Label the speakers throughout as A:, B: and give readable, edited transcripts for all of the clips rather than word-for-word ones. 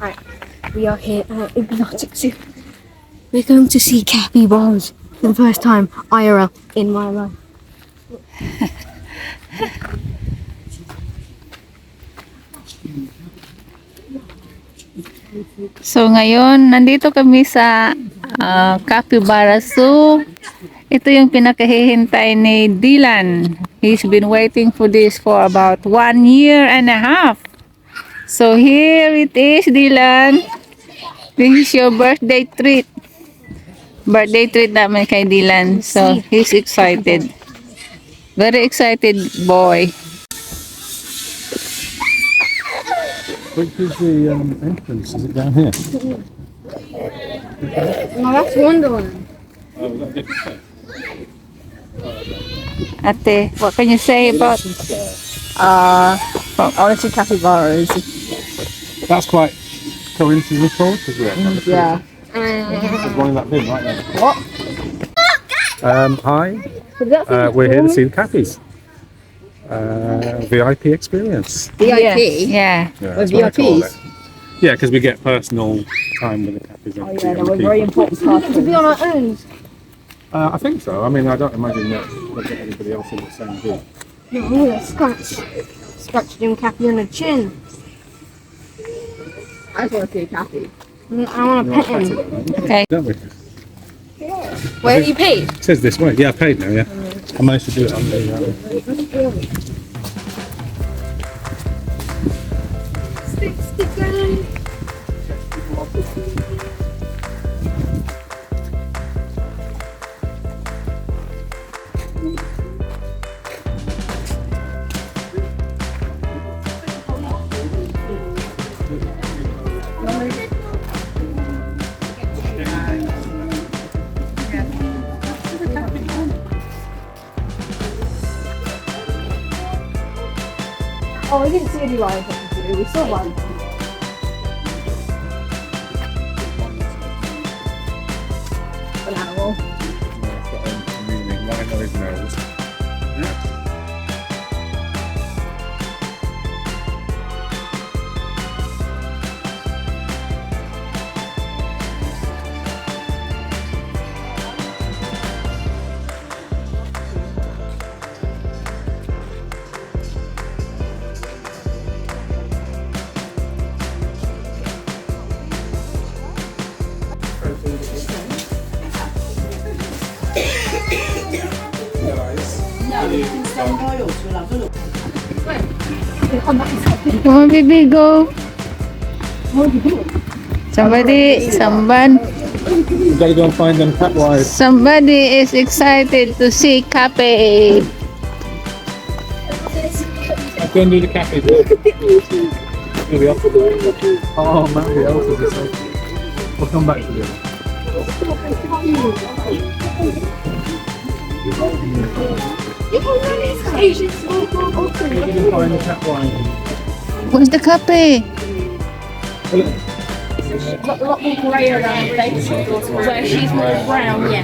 A: Right, we are here at Exotic Zoo. We're going to see capybaras for the first time IRL in my life.
B: So ngayon, nandito kami sa Capybara Zoo. Ito yung pinakahihintay ni Dylan. He's been waiting for this for about 1 year and a half. So here it is, Dylan. This is your birthday treat. Birthday treat namin kay Dylan. So he's excited. Very excited boy.
C: Which is the entrance? Is it down here?
A: No, that's Wonderland.
C: Oh, is that a different place?
B: Ate, what can you say about from honestly capybaras?
C: That's quite coincidental, isn't it?
B: Yeah.
C: There's one in that bin right there.
B: What?
C: Hi, we're here to see the cappies. VIP experience.
A: VIP?
B: Yeah.
C: Yeah,
A: With VIPs?
C: Yeah, because we get personal time with the cappies.
B: Oh yeah, they were very important part of
A: To be on our own.
C: I think so. I mean, I don't imagine that we'll get anybody else in the same group.
A: No, let's scratch Jim Cappy on the chin. I just want to see a Cappy. I want to pet him.
B: Okay.
C: Don't we?
A: Where have you paid?
C: It says this way. Yeah, I paid now, yeah. I managed to do it on the...
A: Oh, we didn't see any lions. We saw one. An animal.
C: Right on his nose.
B: Come on, baby, go. Somebody
C: We've got to go and find them cat-wise.
B: somebody is excited to see Cappy.
C: Let's go and do the cappies. Maybe off the way. Oh, maybe else is this. We'll come back to this. Find the cat-wise.
B: Where's the Cappy?
A: Got a lot more grey around the face, where she's more brown, yeah.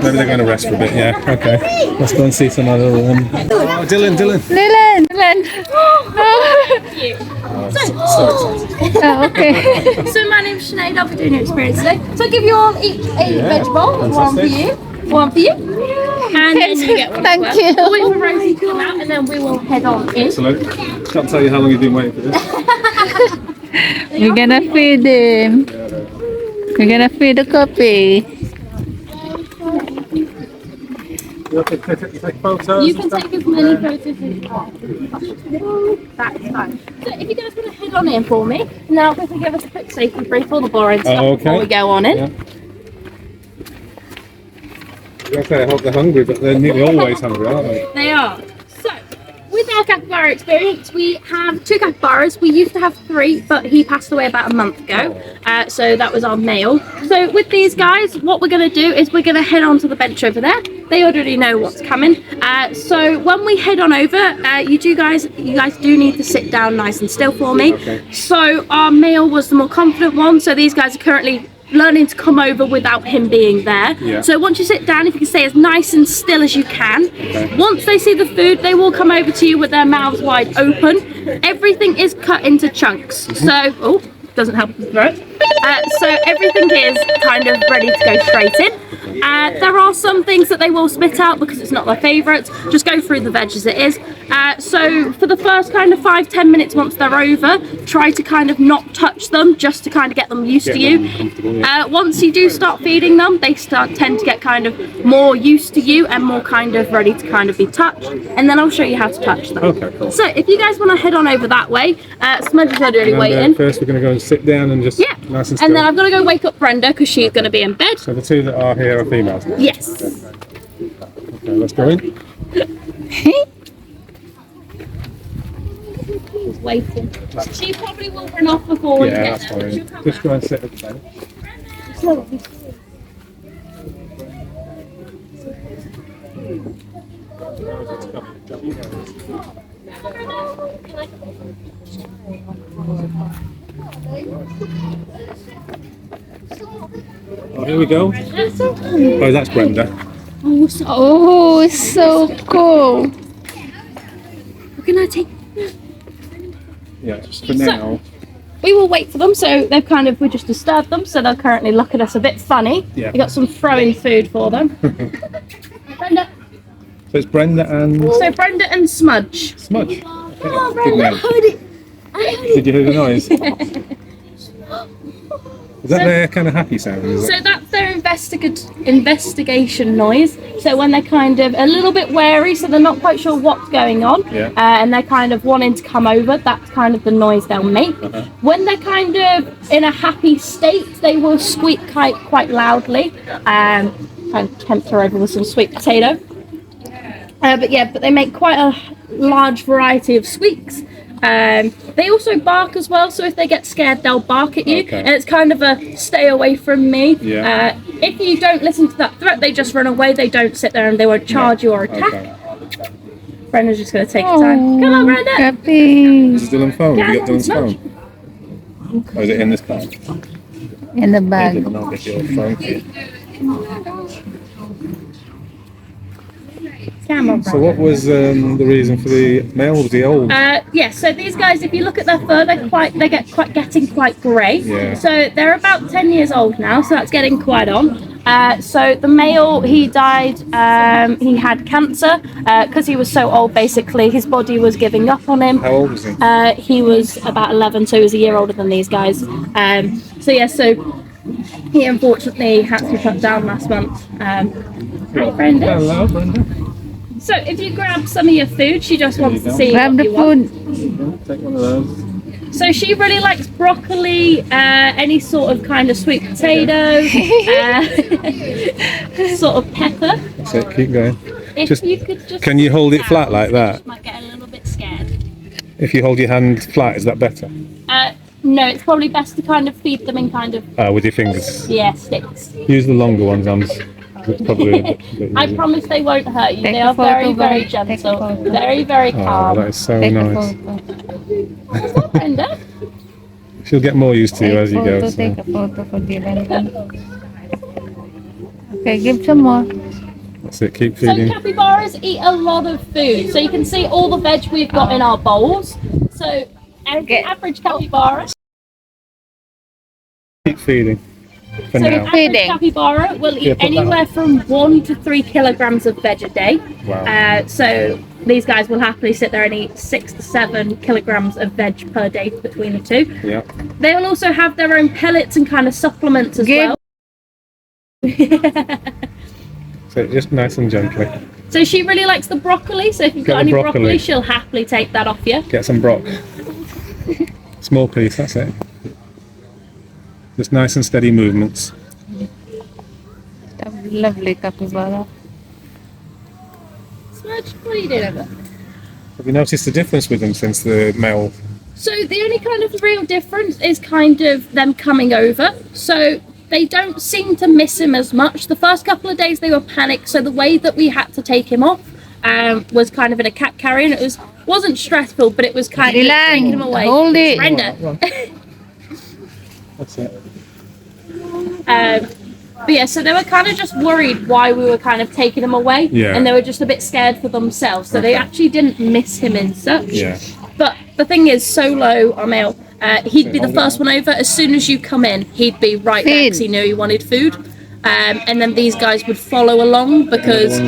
C: Maybe they're going to rest for a bit, yeah. Okay. Let's go and see some other... Oh, Dylan.
B: Dylan. Oh, okay.
A: So my name's Sinead, I'll be doing your experience today. So I'll give you all each a veg bowl, one for you, and then you get one.
B: Thank
A: as well.
B: you.
A: We'll wait for Rosie to come out and then we will head on in.
C: Excellent. Can't tell you how long you've been waiting for this.
B: We're gonna feed him. We're gonna feed the Cappy.
C: You have to take photos.
A: You can take as many photos as you want. That's fine. So if you guys want to head on in for me, now quickly give us a quick safety brief, all the boring stuff
C: Okay.
A: before we go on in.
C: Yeah. Okay, I hope they're hungry, but they're nearly always hungry, aren't they?
A: They are. So, with our capybara experience, we have 2 capybaras. We used to have 3, but he passed away about a month ago. So that was our male. So with these guys, what we're going to do is we're going to head on to the bench over there. They already know what's coming. So when we head on over, you guys do need to sit down nice and still for me.
C: Okay.
A: So our male was the more confident one. So these guys are currently learning to come over without him being there.
C: Yeah.
A: So once you sit down, if you can stay as nice and still as you can.
C: Okay.
A: Once they see the food, they will come over to you with their mouths wide open. Everything is cut into chunks. So, doesn't help with the throat. So everything is kind of ready to go straight in. There are some things that they will spit out because it's not their favourites. Just go through the veg as it is. So for the first kind of 5-10 minutes once they're over, try to kind of not touch them just to kind of get them used to you. Once you do start feeding them, they tend to get kind of more used to you and more kind of ready to kind of be touched. And then I'll show you how to touch them.
C: Okay, cool.
A: So if you guys want to head on over that way, Smudge is already waiting.
C: First we're going to go and sit down and just nice and still.
A: And then I've got to go wake up Brenda because she's going to be in bed.
C: So the two that are here are females?
A: Yes.
C: Okay, let's go in.
A: She's waiting. She probably will run off before we
C: Yeah,
A: get
C: that's
A: there.
C: fine.
A: She'll come
C: Just
A: back.
C: go and sit at the bench. Oh, here we go. Oh, that's Brenda.
B: Oh, it's so cool.
A: We're gonna take.
C: Yeah, just for now.
A: We will wait for them. So they've kind of we just disturbed them, so they'll currently look at us a bit funny.
C: Yeah.
A: We got some throwing food for them. Brenda.
C: So it's Brenda and
A: So Brenda and Smudge.
C: Smudge.
A: Oh,
C: Good
A: Brenda, I
C: name.
A: heard it. I heard it.
C: Did you hear the noise? Is that their kind of happy sound? Is
A: So that's their investigation noise. So when they're kind of a little bit wary, so they're not quite sure what's going on,
C: Yeah.
A: and they're kind of wanting to come over, that's kind of the noise they'll make. When they're kind of in a happy state, they will squeak quite loudly. Kind of tempt her over with some sweet potato. But they make quite a large variety of squeaks. They also bark as well, so if they get scared, they'll bark at you,
C: Okay.
A: and it's kind of a stay away from me.
C: Yeah.
A: If you don't listen to that threat, they just run away. They don't sit there and they won't charge you or attack.
C: Okay.
A: Brenda's just going to take her time. Come on, Brenda.
B: Cappy.
C: This is Dylan's phone. Have you got Dylan's
A: Smudge.
C: phone? Or is it in this bag?
B: In the bag.
C: Dylan, I'll get your phone.
A: Come on,
C: So what was the reason for the male? Was he old?
A: So these guys, if you look at their fur, they're getting quite grey.
C: Yeah.
A: So they're about 10 years old now, so that's getting quite on. So the male, he died, he had cancer, because he was so old, basically, his body was giving up on him.
C: How old was he?
A: He was about 11, so he was a year older than these guys. So he unfortunately had to be put down last month. Hi, Brenda.
C: Hello, Brenda.
A: So if you grab some of your food, she just wants to see
B: Grab
A: what
B: the
A: you want.
B: food.
C: Take one of those.
A: So she really likes broccoli, any sort of kind of sweet potato, sort of pepper.
C: That's it. Keep going.
A: If
C: Just-
A: you could just
C: Can you hold it flat like that?
A: She might get a little bit scared.
C: If you hold your hand flat, is that better?
A: No, it's probably best to kind of feed them in kind of
C: With your fingers.
A: sticks.
C: Use the longer ones. It's probably a bit
A: I
C: easier.
A: promise they won't hurt you.
B: Take
A: They
B: a
A: are very,
B: photo,
A: very
B: guys. Take a
A: gentle,
B: photo.
A: very, very
C: Oh,
A: calm.
C: that is so
B: Take a
C: nice.
B: photo.
A: Brenda.
C: She'll get more used to you as you go.
B: Photo,
C: So.
B: take a photo for Dylan. Okay, give some more.
C: That's it. Keep
A: So
C: feeding.
A: capybaras eat a lot of food. So you can see all the veg we've got in our bowls. So an average capybara.
C: Keep feeding. For
A: So an
C: now.
A: average
B: Feeding.
A: capybara will
C: Yeah,
A: eat
C: put that
A: anywhere from 1 to 3 kilograms of veg a day.
C: Wow.
A: So these guys will happily sit there and eat 6 to 7 kilograms of veg per day between the two.
C: Yeah.
A: They will also have their own pellets and kind of supplements as
B: Give-
A: well.
C: So just nice and gently.
A: So she really likes the broccoli. So if you've
C: Get
A: got
C: the
A: any broccoli,
C: broccoli.
A: she'll happily take that off you.
C: Get some brock. Small piece. That's it. Just nice and steady movements.
B: Lovely capybara.
A: Smudge, what are you doing over there?
C: Have you noticed the difference with them since the male?
A: So the only kind of real difference is kind of them coming over. So they don't seem to miss him as much. The first couple of days they were panicked. So the way that we had to take him off was kind of in a cat carrier, and it wasn't stressful, but it was kind of
B: Dylan,
A: taking him away.
B: hold it.
A: Brenda.
C: That's it.
A: But yeah, so they were kind of just worried why we were kind of taking him away,
C: Yeah.
A: and they were just a bit scared for themselves. So they actually didn't miss him in such.
C: Yeah.
A: But the thing is, Solo, our male, he'd be the first one over. As soon as you come in, he'd be right there because he knew he wanted food. And then these guys would follow along because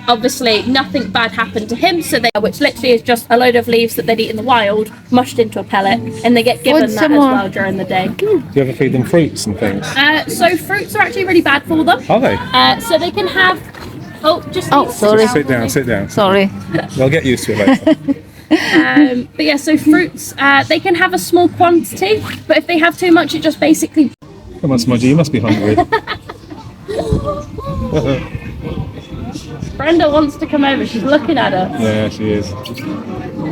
A: obviously nothing bad happened to him. So they, which literally is just a load of leaves that they'd eat in the wild, mushed into a pellet, and they get given that as well during the day.
C: Do you ever feed them fruits and things?
A: So fruits are actually really bad for them.
C: Are they?
A: So they can have.
B: Sorry.
C: Sit down, sit down.
B: Sorry.
C: They'll get used to it later.
A: But yeah, so fruits, they can have a small quantity, but if they have too much, it just basically.
C: Come on, Smudgy, you must be hungry.
A: Brenda wants to come over. She's looking at us.
C: Yeah, she is.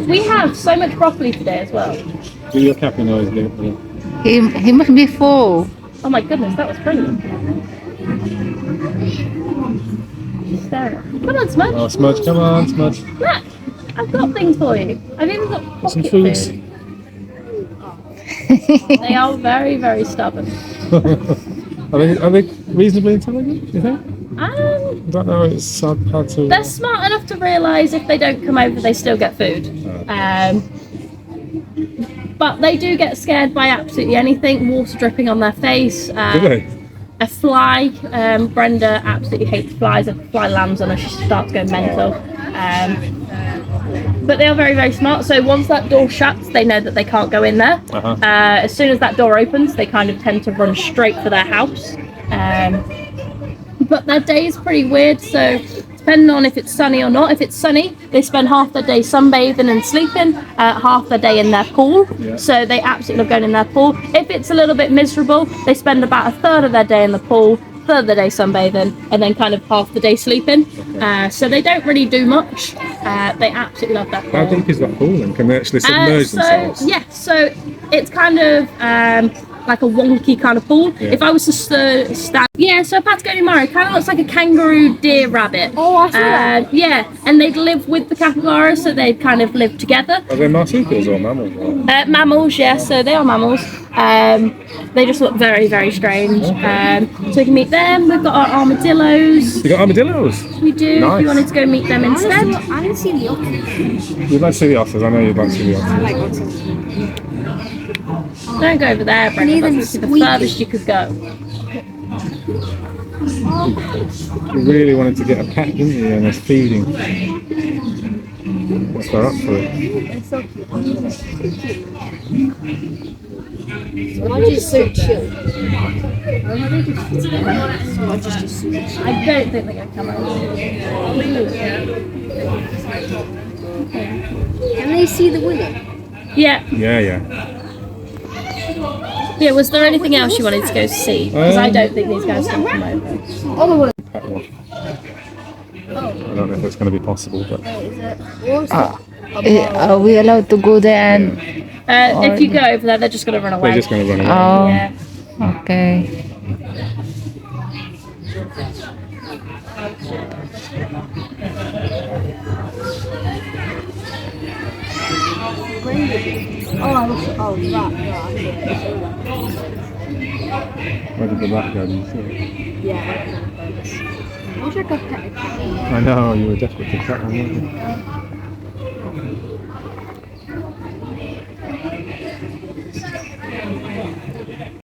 A: We have so much broccoli today as well.
C: Do your cappy noise, Lou.
B: He must be full.
A: Oh my goodness, that was brilliant. Sarah. Come on, Smudge.
C: Oh, Smudge, come on, Smudge.
A: Look, I've got things for you. I've even got
C: Some
A: pocket
C: foods.
A: food. They are very, very stubborn.
C: Are they reasonably intelligent, do you think? I don't know, it's hard to...
A: They're smart enough to realise if they don't come over, they still get food. But they do get scared by absolutely anything. Water dripping on their face.
C: Do they?
A: A fly. Brenda absolutely hates flies. If a fly lands on her, she starts going mental. But they are very, very smart. So once that door shuts, they know that they can't go in there. As soon as that door opens, they kind of tend to run straight for their house. But their day is pretty weird. So depending on if it's sunny or not. If it's sunny, they spend half their day sunbathing and sleeping, half their day in their pool.
C: Yeah.
A: So they absolutely love going in their pool. If it's a little bit miserable, they spend about a third of their day in the pool, third of the day sunbathing, and then kind of half the day sleeping. So they don't really do much. They absolutely love that pool.
C: How deep is that pool then? Can they actually submerge themselves?
A: Yeah, so it's kind of like a wonky kind of pool.
C: Yeah.
A: If I was to stand, yeah, so a Patagonia Mara kind of looks like a kangaroo deer rabbit.
D: Oh, I see that.
A: Yeah, and they'd live with the capybara, so they'd kind of live together.
C: Are they marsupials or mammals?
A: Mammals, yeah, so they are mammals. They just look very, very strange. So you can meet them. We've got our armadillos.
C: You got armadillos?
A: We do.
C: Nice.
A: If you wanted to go meet them instead.
D: I haven't seen the otters.
C: You'd like to see the otters, I know you'd like to see the otters.
D: I like otters.
A: Don't go over there, Brenda.
D: Need them
A: That's the
D: squeaky.
A: furthest you could go.
C: You really wanted to get a pet, didn't you? And it's feeding. What's they're up for it?
D: It's so cute. Smudge is so chill. Smudge is just so chill.
A: I don't think they're going to come over.
D: Can they see the window?
A: Yeah.
C: Yeah.
A: Yeah, was there anything else you wanted to go see? Because I don't think these guys can come over.
C: Pet one. I don't know if it's going to be possible, but...
B: Are we allowed to go there and...
A: If you go over there, they're just going to run away.
C: They're just going to run away.
B: Oh,
A: Yeah.
B: okay.
C: Where did the rat go? Did you see it?
D: Yeah. I wish I could pet a cat.
C: I know, you were desperate to pet one, weren't you?